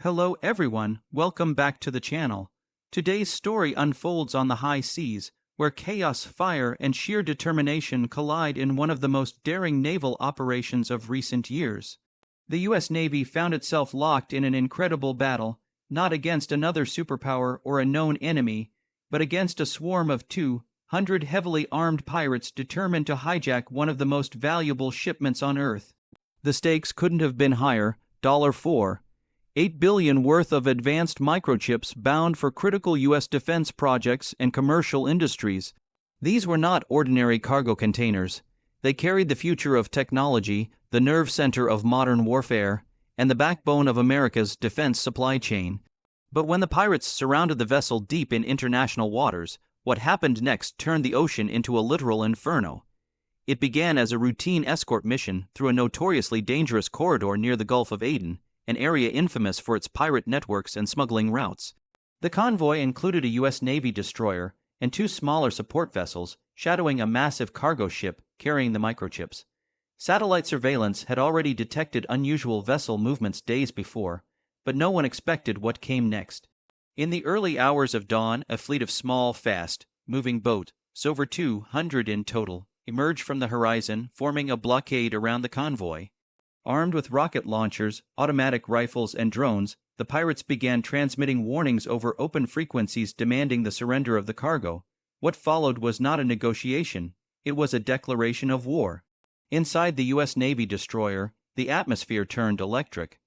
Hello everyone, welcome back to the channel. Today's story unfolds on the high seas, where chaos, fire, and sheer determination collide in one of the most daring naval operations of recent years. The U.S. Navy found itself locked in an incredible battle, not against another superpower or a known enemy, but against a swarm of 200 heavily armed pirates determined to hijack one of the most valuable shipments on Earth. The stakes couldn't have been higher. $8 billion worth of advanced microchips bound for critical U.S. defense projects and commercial industries. These were not ordinary cargo containers. They carried the future of technology, the nerve center of modern warfare, and the backbone of America's defense supply chain. But when the pirates surrounded the vessel deep in international waters, what happened next turned the ocean into a literal inferno. It began as a routine escort mission through a notoriously dangerous corridor near the Gulf of Aden, an area infamous for its pirate networks and smuggling routes. The convoy included a U.S. Navy destroyer and two smaller support vessels, shadowing a massive cargo ship carrying the microchips. Satellite surveillance had already detected unusual vessel movements days before, but no one expected what came next. In the early hours of dawn, a fleet of small, fast-moving boats, over 200 in total, emerged from the horizon, forming a blockade around the convoy. Armed with rocket launchers, automatic rifles, and drones, the pirates began transmitting warnings over open frequencies demanding the surrender of the cargo. What followed was not a negotiation, it was a declaration of war. Inside the U.S. Navy destroyer, the atmosphere turned electric.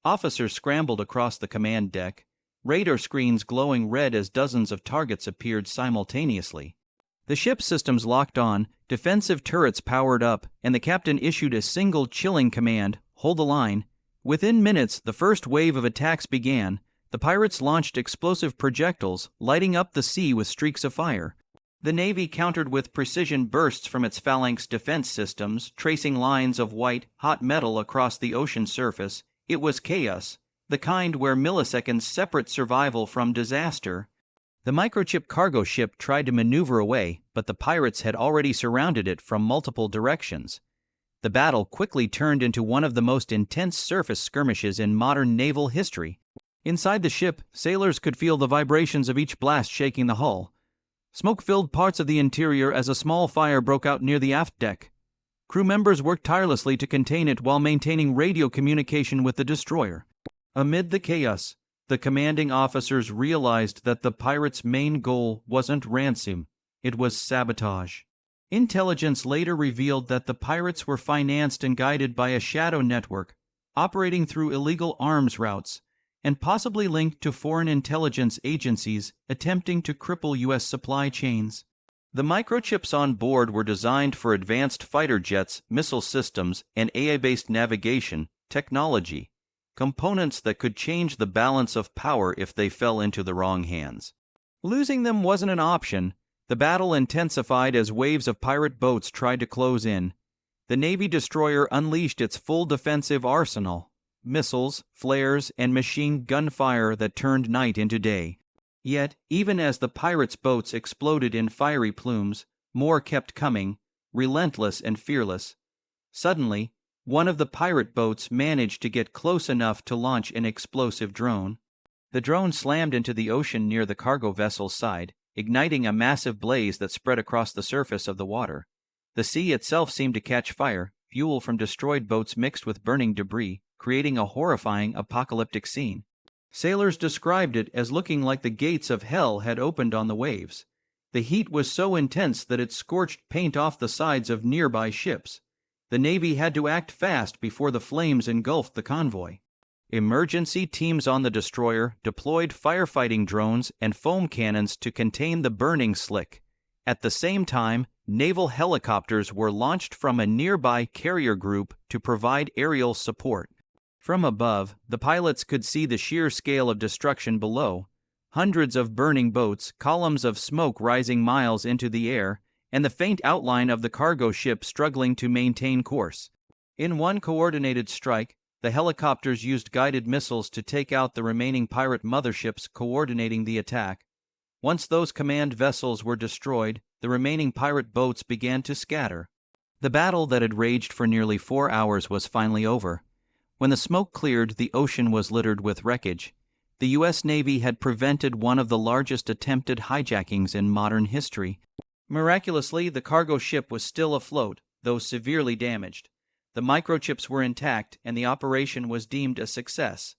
Officers scrambled across the command deck, radar screens glowing red as dozens of targets appeared simultaneously. The ship's systems locked on, defensive turrets powered up, and the captain issued a single chilling command: hold the line. Within minutes, the first wave of attacks began. The pirates launched explosive projectiles, lighting up the sea with streaks of fire. The Navy countered with precision bursts from its phalanx defense systems, tracing lines of white, hot metal across the ocean surface. It was chaos, the kind where milliseconds separate survival from disaster. The microchip cargo ship tried to maneuver away, but the pirates had already surrounded it from multiple directions. The battle quickly turned into one of the most intense surface skirmishes in modern naval history. Inside the ship, sailors could feel the vibrations of each blast shaking the hull. Smoke filled parts of the interior as a small fire broke out near the aft deck. Crew members worked tirelessly to contain it while maintaining radio communication with the destroyer. Amid the chaos, the commanding officers realized that the pirates' main goal wasn't ransom, it was sabotage. Intelligence later revealed that the pirates were financed and guided by a shadow network, operating through illegal arms routes, and possibly linked to foreign intelligence agencies attempting to cripple U.S. supply chains. The microchips on board were designed for advanced fighter jets, missile systems, and AI-based navigation technology. Components that could change the balance of power if they fell into the wrong hands. Losing them wasn't an option. The battle intensified as waves of pirate boats tried to close in. The Navy destroyer unleashed its full defensive arsenal: missiles, flares, and machine gun fire that turned night into day. Yet, even as the pirates' boats exploded in fiery plumes, more kept coming, relentless and fearless. Suddenly, one of the pirate boats managed to get close enough to launch an explosive drone. The drone slammed into the ocean near the cargo vessel's side, igniting a massive blaze that spread across the surface of the water. The sea itself seemed to catch fire, fuel from destroyed boats mixed with burning debris, creating a horrifying apocalyptic scene. Sailors described it as looking like the gates of hell had opened on the waves. The heat was so intense that it scorched paint off the sides of nearby ships. The Navy had to act fast before the flames engulfed the convoy. Emergency teams on the destroyer deployed firefighting drones and foam cannons to contain the burning slick. At the same time, naval helicopters were launched from a nearby carrier group to provide aerial support. From above, the pilots could see the sheer scale of destruction below: hundreds of burning boats, columns of smoke rising miles into the air, and the faint outline of the cargo ship struggling to maintain course. In one coordinated strike, the helicopters used guided missiles to take out the remaining pirate motherships coordinating the attack. Once those command vessels were destroyed, the remaining pirate boats began to scatter. The battle that had raged for nearly 4 hours was finally over. When the smoke cleared, the ocean was littered with wreckage. The U.S. Navy had prevented one of the largest attempted hijackings in modern history. Miraculously, the cargo ship was still afloat, though severely damaged. The microchips were intact, and the operation was deemed a success.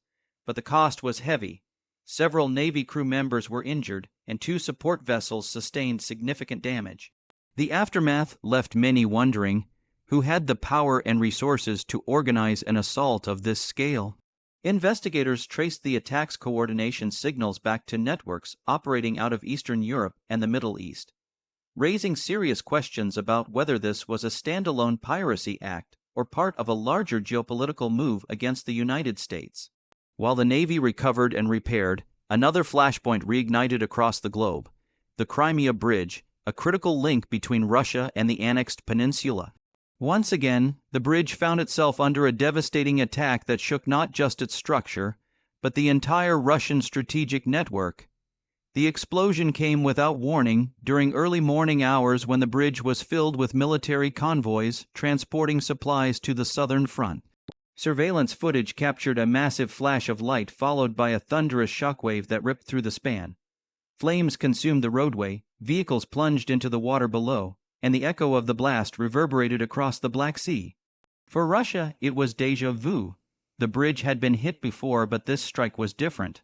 But the cost was heavy. Several Navy crew members were injured, and 2 support vessels sustained significant damage. The aftermath left many wondering, who had the power and resources to organize an assault of this scale? Investigators traced the attack's coordination signals back to networks operating out of Eastern Europe and the Middle East, raising serious questions about whether this was a standalone piracy act or part of a larger geopolitical move against the United States. While the Navy recovered and repaired, another flashpoint reignited across the globe: the Crimea Bridge, a critical link between Russia and the annexed peninsula. Once again, the bridge found itself under a devastating attack that shook not just its structure, but the entire Russian strategic network. The explosion came without warning during early morning hours when the bridge was filled with military convoys transporting supplies to the southern front. Surveillance footage captured a massive flash of light followed by a thunderous shockwave that ripped through the span. Flames consumed the roadway, vehicles plunged into the water below, and the echo of the blast reverberated across the Black Sea. For Russia, it was déjà vu. The bridge had been hit before, but this strike was different.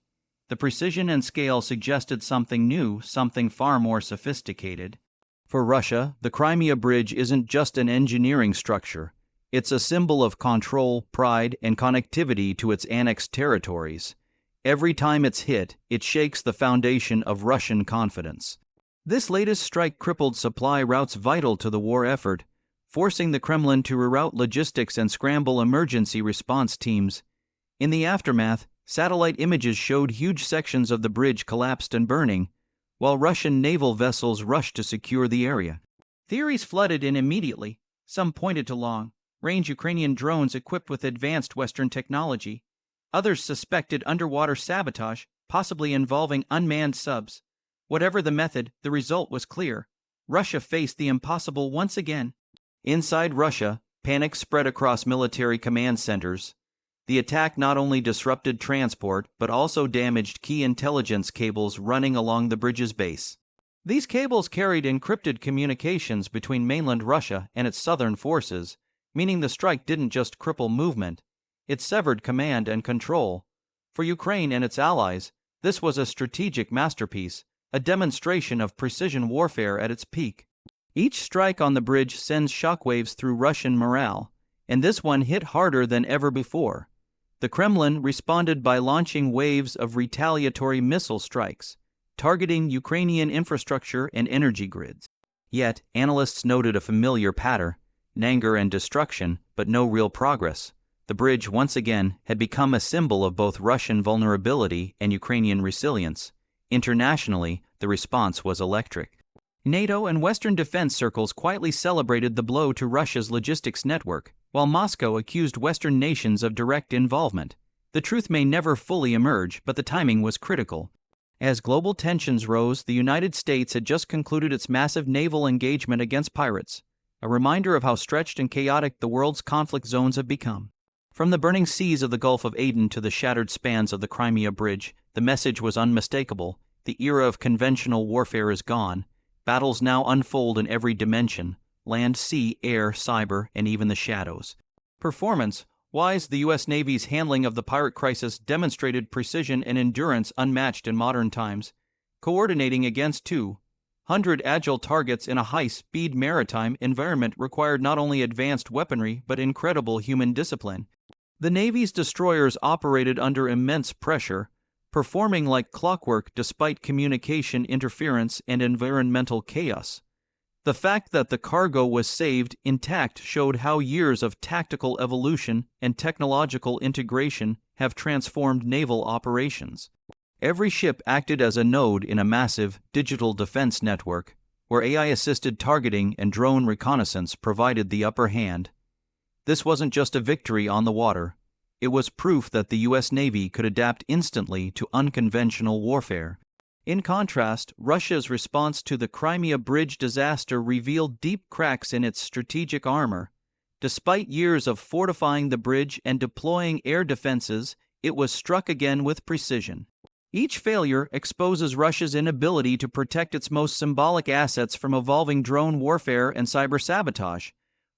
The precision and scale suggested something new, something far more sophisticated. For Russia, the Crimea Bridge isn't just an engineering structure. It's a symbol of control, pride, and connectivity to its annexed territories. Every time it's hit, it shakes the foundation of Russian confidence. This latest strike crippled supply routes vital to the war effort, forcing the Kremlin to reroute logistics and scramble emergency response teams. In the aftermath, satellite images showed huge sections of the bridge collapsed and burning, while Russian naval vessels rushed to secure the area. Theories flooded in immediately. Some pointed to long-range Ukrainian drones equipped with advanced Western technology. Others suspected underwater sabotage, possibly involving unmanned subs. Whatever the method, the result was clear. Russia faced the impossible once again. Inside Russia, panic spread across military command centers. The attack not only disrupted transport, but also damaged key intelligence cables running along the bridge's base. These cables carried encrypted communications between mainland Russia and its southern forces, meaning the strike didn't just cripple movement, it severed command and control. For Ukraine and its allies, this was a strategic masterpiece, a demonstration of precision warfare at its peak. Each strike on the bridge sends shockwaves through Russian morale, and this one hit harder than ever before. The Kremlin responded by launching waves of retaliatory missile strikes, targeting Ukrainian infrastructure and energy grids. Yet, analysts noted a familiar pattern: anger and destruction, but no real progress. The bridge once again had become a symbol of both Russian vulnerability and Ukrainian resilience. Internationally, the response was electric. NATO and Western defense circles quietly celebrated the blow to Russia's logistics network, while Moscow accused Western nations of direct involvement. The truth may never fully emerge, but the timing was critical. As global tensions rose, the United States had just concluded its massive naval engagement against pirates, a reminder of how stretched and chaotic the world's conflict zones have become. From the burning seas of the Gulf of Aden to the shattered spans of the Crimea Bridge, the message was unmistakable: the era of conventional warfare is gone. Battles now unfold in every dimension: land, sea, air, cyber, and even the shadows. Performance-wise, the U.S. Navy's handling of the pirate crisis demonstrated precision and endurance unmatched in modern times, coordinating against 200 agile targets in a high-speed maritime environment required not only advanced weaponry but incredible human discipline. The Navy's destroyers operated under immense pressure, performing like clockwork despite communication interference and environmental chaos. The fact that the cargo was saved intact showed how years of tactical evolution and technological integration have transformed naval operations. Every ship acted as a node in a massive digital defense network, where AI-assisted targeting and drone reconnaissance provided the upper hand. This wasn't just a victory on the water. It was proof that the U.S. Navy could adapt instantly to unconventional warfare. In contrast, Russia's response to the Crimea Bridge disaster revealed deep cracks in its strategic armor. Despite years of fortifying the bridge and deploying air defenses, it was struck again with precision. Each failure exposes Russia's inability to protect its most symbolic assets from evolving drone warfare and cyber sabotage.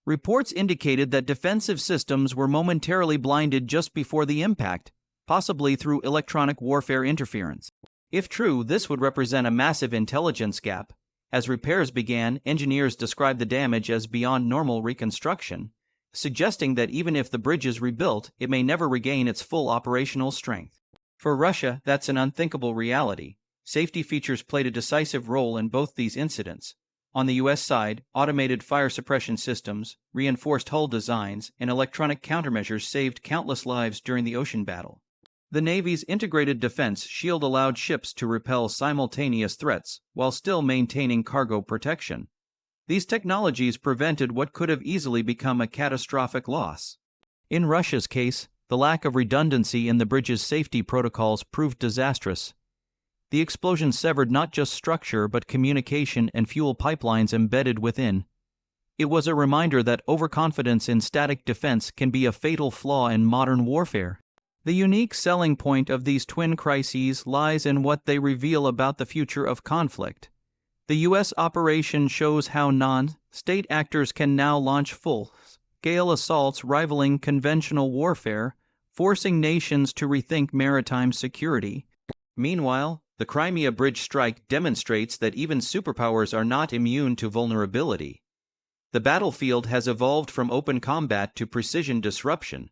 Reports indicated that defensive systems were momentarily blinded just before the impact, possibly through electronic warfare interference. If true, this would represent a massive intelligence gap. As repairs began, engineers described the damage as beyond normal reconstruction, suggesting that even if the bridge is rebuilt, it may never regain its full operational strength. For Russia, that's an unthinkable reality. Safety features played a decisive role in both these incidents. On the U.S. side, automated fire suppression systems, reinforced hull designs, and electronic countermeasures saved countless lives during the ocean battle. The Navy's integrated defense shield allowed ships to repel simultaneous threats while still maintaining cargo protection. These technologies prevented what could have easily become a catastrophic loss. In Russia's case, the lack of redundancy in the bridge's safety protocols proved disastrous. The explosion severed not just structure but communication and fuel pipelines embedded within. It was a reminder that overconfidence in static defense can be a fatal flaw in modern warfare. The unique selling point of these twin crises lies in what they reveal about the future of conflict. The U.S. operation shows how non-state actors can now launch full-scale assaults rivaling conventional warfare, forcing nations to rethink maritime security. Meanwhile, the Crimea Bridge strike demonstrates that even superpowers are not immune to vulnerability. The battlefield has evolved from open combat to precision disruption,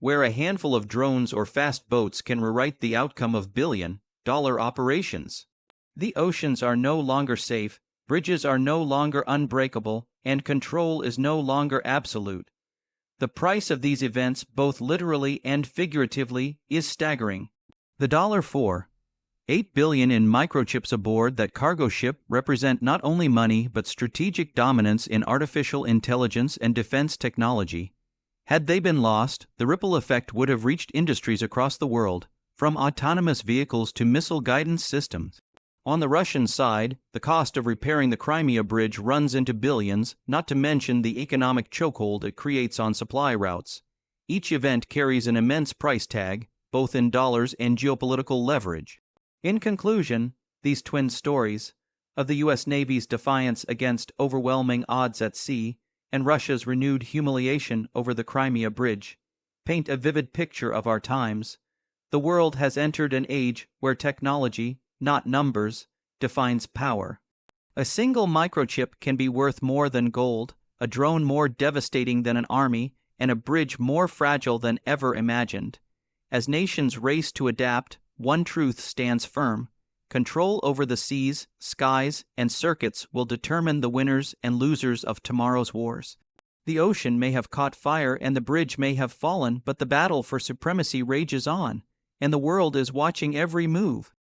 where a handful of drones or fast boats can rewrite the outcome of billion-dollar operations. The oceans are no longer safe, bridges are no longer unbreakable, and control is no longer absolute. The price of these events, both literally and figuratively, is staggering. The $4.8 billion in microchips aboard that cargo ship represent not only money but strategic dominance in artificial intelligence and defense technology. Had they been lost, the ripple effect would have reached industries across the world, from autonomous vehicles to missile guidance systems. On the Russian side, the cost of repairing the Crimea Bridge runs into billions, not to mention the economic chokehold it creates on supply routes. Each event carries an immense price tag, both in dollars and geopolitical leverage. In conclusion, these twin stories, of the U.S. Navy's defiance against overwhelming odds at sea, and Russia's renewed humiliation over the Crimea Bridge, paint a vivid picture of our times. The world has entered an age where technology, not numbers, defines power. A single microchip can be worth more than gold, a drone more devastating than an army, and a bridge more fragile than ever imagined. As nations race to adapt, one truth stands firm: control over the seas, skies, and circuits will determine the winners and losers of tomorrow's wars. The ocean may have caught fire and the bridge may have fallen, but the battle for supremacy rages on, and the world is watching every move.